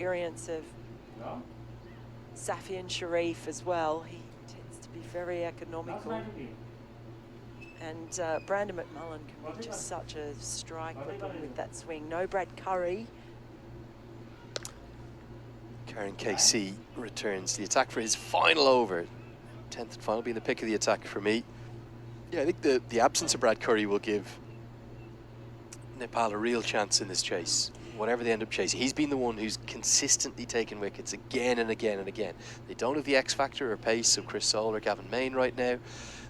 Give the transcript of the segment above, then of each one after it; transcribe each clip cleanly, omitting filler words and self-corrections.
experience of Safian Sharif as well. He tends to be very economical. And Brandon McMullen can be just such a strike weapon with that swing. No Brad Curry. Karen KC returns the attack for his final over. 10th and final being the pick of the attack for me. Yeah, I think the absence of Brad Curry will give Nepal a real chance in this chase. Whatever they end up chasing, he's been the one who's consistently taken wickets again and again and again. They don't have the X factor or pace of Chris Soul or Gavin Main right now.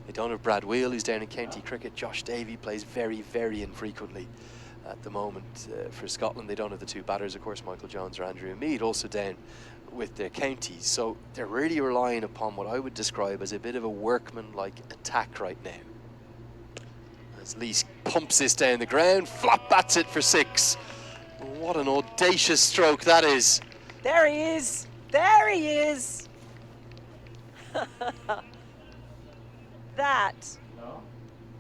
They don't have Brad Wheel, who's down in county cricket. Josh Davey plays very, very infrequently at the moment for Scotland. They don't have the two batters, of course, Michael Jones or Andrew Mead, also down with their counties. So they're really relying upon what I would describe as a bit of a workman-like attack right now. As Lees pumps this down the ground, flop bats it for 6. What an audacious stroke that is. There he is. There he is. That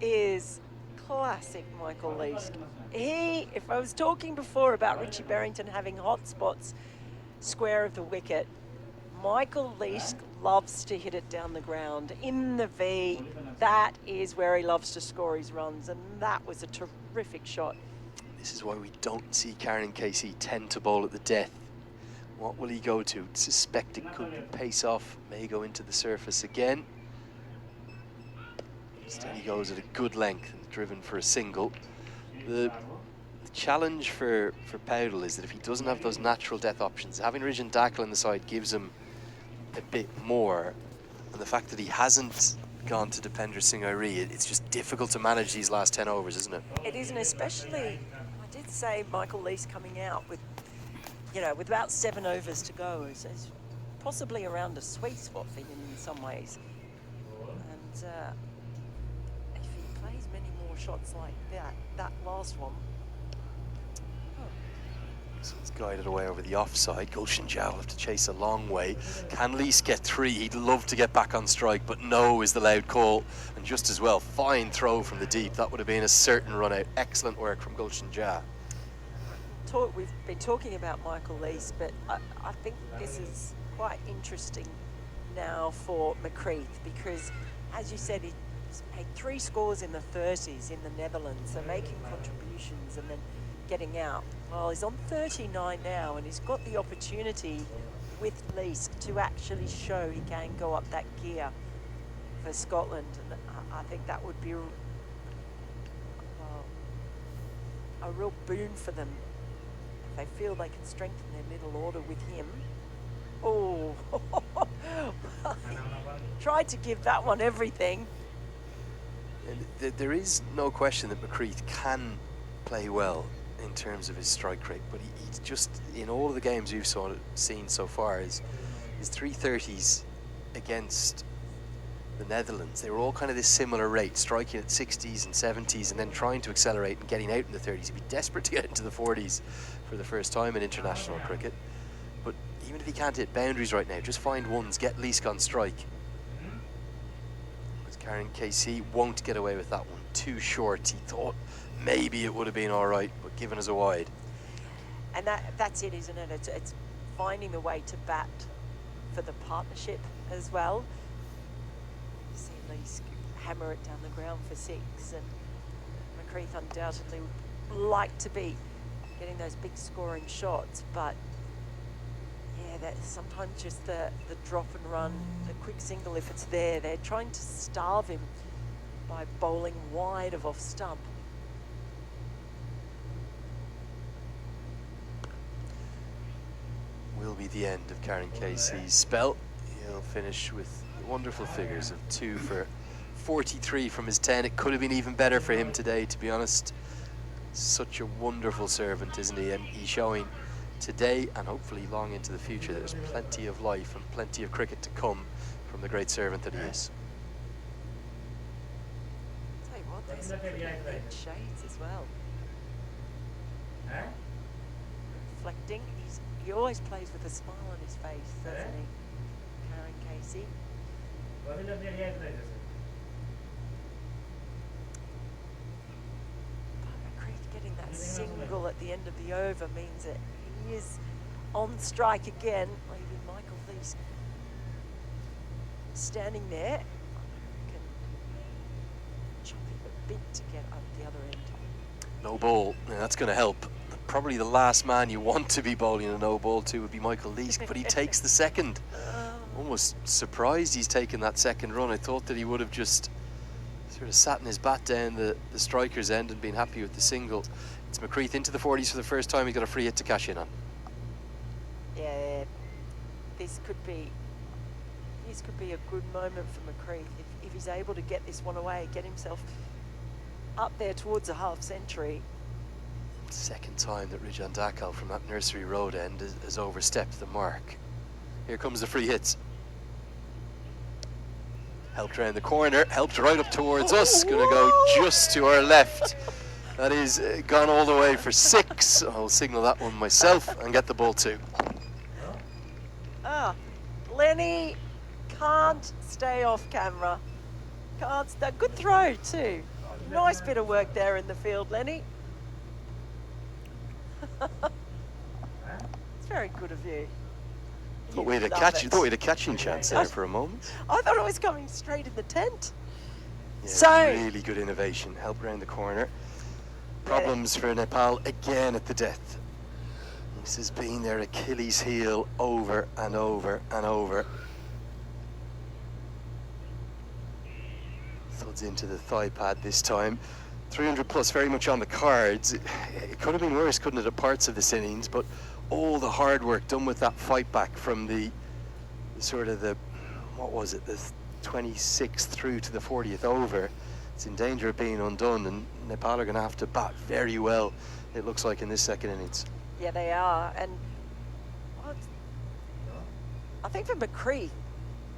is classic Michael Lees. If I was talking before about Richie Berrington having hot spots square of the wicket, Michael Lees loves to hit it down the ground in the V. That is where he loves to score his runs, and that was a terrific shot. This is why we don't see Karen Casey tend to bowl at the death. What will he go to? Suspect it could be pace off, may go into the surface again. Instead he goes at a good length and driven for a single. The challenge for Powdell is that if he doesn't have those natural death options, having Rijan Dackle on the side gives him a bit more. And the fact that he hasn't gone to Dipender Singh Airi, it's just difficult to manage these last 10 overs, isn't it? It is, and especially, I did say Michael Lees coming out with, with about 7 overs to go is possibly around a sweet spot for him in some ways. And if he plays many more shots like that last one. So he's guided away over the offside. Gulshan Jha will have to chase a long way. Can Lees get 3? He'd love to get back on strike, but no is the loud call. And just as well, fine throw from the deep. That would have been a certain run out. Excellent work from Gulshan Jha. We've been talking about Michael Lees, but I think this is quite interesting now for McCreath, because, as you said, he's made 3 scores in the 30s in the Netherlands, so making contributions and then getting out. Well, he's on 39 now, and he's got the opportunity with Lees to actually show he can go up that gear for Scotland, and I think that would be a real boon for them. They feel they can strengthen their middle order with him. Oh, tried to give that one everything. And there is no question that McCreath can play well in terms of his strike rate, but he's just, in all of the games we've seen so far, his 330s against the Netherlands, they were all kind of this similar rate, striking at 60s and 70s and then trying to accelerate and getting out in the 30s. He'd be desperate to get into the 40s for the first time in international cricket. But even if he can't hit boundaries right now, just find ones, get Lees on strike. As Karen KC won't get away with that one. Too short. He thought maybe it would have been all right, but given us a wide. And that's it, isn't it? It's finding the way to bat for the partnership as well. You see Lees hammer it down the ground for 6, and McCreath undoubtedly would like to be getting those big scoring shots, but yeah, that's sometimes just the drop and run, the quick single if it's there. They're trying to starve him by bowling wide of off stump. Will be the end of Karen Casey's spell. He'll finish with wonderful figures of 2 for 43 from his 10. It could have been even better for him today, to be honest. Such a wonderful servant, isn't he? And he's showing today and hopefully long into the future there's plenty of life and plenty of cricket to come from the great servant that he is. Tell you what, there's some pretty red shades as well. Reflecting. He always plays with a smile on his face, doesn't he, Karen Casey? Getting that single at the end of the over means that he is on strike again, leaving Michael Lees standing there. Can chop him a bit to get up the other end. No ball, yeah, that's going to help. Probably the last man you want to be bowling a no ball to would be Michael Leask, but he takes the second. Almost surprised he's taken that second run. I thought that he would have just sort of sat in his bat down the striker's end and been happy with the single. It's McCreath into the 40s for the first time. He's got a free hit to cash in on. Yeah, this could be a good moment for McCreath if he's able to get this one away, get himself up there towards a half century. Second time that Rajan Dakal from that nursery road end has overstepped the mark. Here comes the free hits. Helped around the corner, helped right up towards us. Going to go just to our left. That is gone all the way for 6. I'll signal that one myself and get the ball too. Lenny can't stay off camera. Good throw too. Nice bit of work there in the field, Lenny. It's very good of you. Thought we had a catching chance there for a moment. I thought it was coming straight in the tent. Yeah, so really good innovation. Help around the corner. Problems for Nepal again at the death. This has been their Achilles heel over and over and over. Thuds into the thigh pad this time. 300 plus very much on the cards. It could have been worse, couldn't it, at parts of this innings, but all the hard work done with that fight back from the 26th through to the 40th over. It's in danger of being undone, and Nepal are going to have to bat very well, it looks like, in this second innings. Yeah, they are, and I think for McCreath,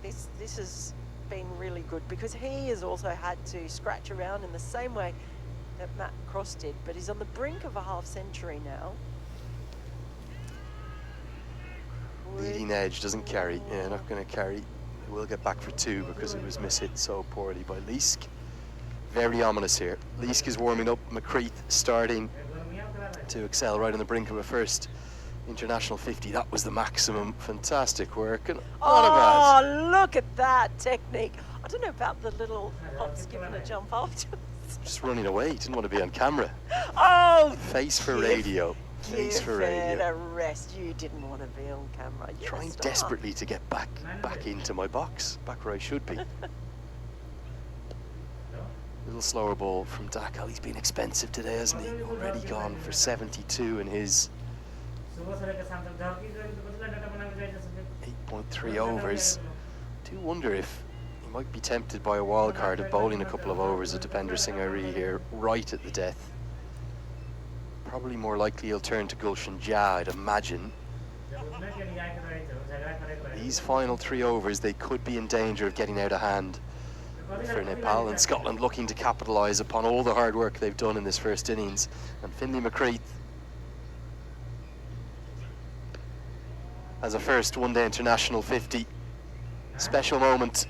this has been really good because he has also had to scratch around in the same way that Matt Cross did, but he's on the brink of a half century now. Leading edge doesn't carry. Yeah, not going to carry. We'll get back for 2 because it was mishit so poorly by Leask. Very ominous here. Leask is warming up. McCreath starting to excel right on the brink of a first international 50. That was the maximum. Fantastic work. And Look at that technique. I don't know about the little hop, skip and a jump afterwards. Just running away. Didn't want to be on camera. Face for radio. Face for radio. A rest. You didn't want to be on camera. You're trying desperately to get back into my box, back where I should be. Little slower ball from Dakal. He's been expensive today, hasn't he? Already gone for 72 in his 8.3 overs. Do wonder if he might be tempted by a wild card of bowling a couple of overs of Dipender Singh Airi here, right at the death. Probably more likely he'll turn to Gulshan Jha, I'd imagine. These final 3 overs, they could be in danger of getting out of hand for Nepal, and Scotland looking to capitalise upon all the hard work they've done in this first innings. And Finlay McCreath as a first one-day international 50. Special moment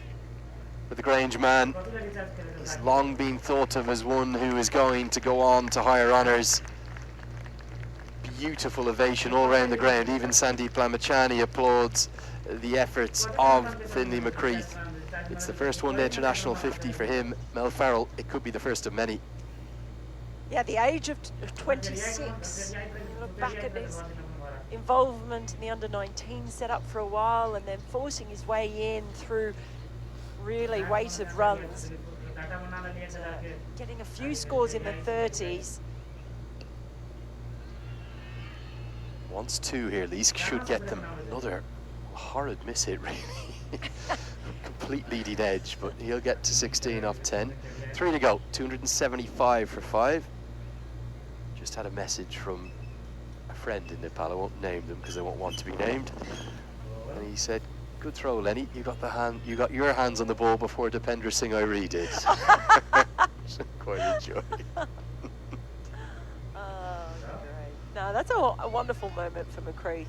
for the Grange man. He's long been thought of as one who is going to go on to higher honours. Beautiful ovation all around the ground. Even Sandeep Lamachani applauds the efforts of Finlay McCreath. It's the first one-day international 50 for him. Mel Farrell, it could be the first of many. Yeah, the age of 26. Look back at his involvement in the under-19 setup for a while, and then forcing his way in through really weighted runs, getting a few scores in the 30s. Wants 2 here. Leask should get them. Another horrid miss hit, really. Complete leading edge, but he'll get to 16 off 10. 3 to go. 275 for 5. Just had a message from a friend in Nepal. I won't name them because they won't want to be named. And he said, "Good throw, Lenny. You got your hands on the ball before Dipender Singh Airi did." Quite enjoy. No, that's a wonderful moment for McCreath.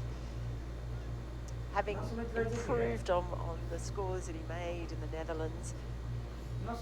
Having improved on the scores that he made in the Netherlands. So